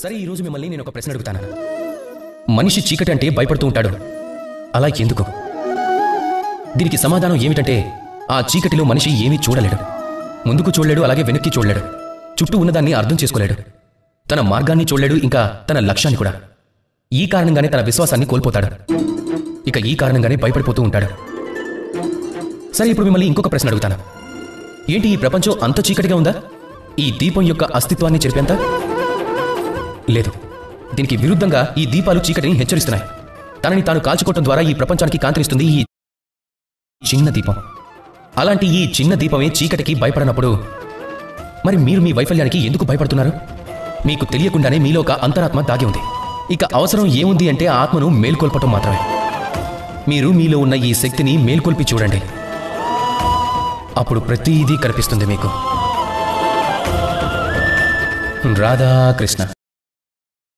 సరే ఈరోజు మిమ్మల్ని నేను ఒక ప్రశ్న అడుగుతాను. మనిషి చీకటి అంటే భయపడుతూ ఉంటాడు, అలా ఎందుకు? దీనికి సమాధానం ఏమిటంటే ఆ చీకటిలో మనిషి ఏమీ చూడలేడు, ముందుకు చూడలేడు, అలాగే వెనక్కి చూడలేడు, చుట్టూ ఉన్నదాన్ని అర్థం చేసుకోలేడు, తన మార్గాన్ని చూడలేడు, ఇంకా తన లక్ష్యాన్ని కూడా. ఈ కారణంగానే తన విశ్వాసాన్ని కోల్పోతాడు, ఇక ఈ కారణంగానే భయపడిపోతూ ఉంటాడు. సరే ఇప్పుడు మిమ్మల్ని ఇంకొక ప్రశ్న అడుగుతాను. ఏంటి ఈ ప్రపంచం అంత చీకటిగా ఉందా? ఈ దీపం యొక్క అస్తిత్వాన్ని చెరిపేంత లేదు. దీనికి విరుద్ధంగా ఈ దీపాలు చీకటిని హెచ్చరిస్తున్నాయి. తనని తాను కాల్చుకోవటం ద్వారా ఈ ప్రపంచానికి కాంతినిస్తుంది ఈ చిన్న దీపం. అలాంటి ఈ చిన్న దీపమే చీకటికి భయపడనప్పుడు మరి మీరు మీ వైఫల్యానికి ఎందుకు భయపడుతున్నారు? మీకు తెలియకుండానే మీలో ఒక అంతరాత్మ దాగి ఉంది. ఇక అవసరం ఏముంది అంటే ఆ ఆత్మను మేల్కొల్పటం మాత్రమే. మీరు మీలో ఉన్న ఈ శక్తిని మేల్కొల్పి చూడండి, అప్పుడు ప్రతిదీ కనిపిస్తుంది మీకు. రాధాకృష్ణ.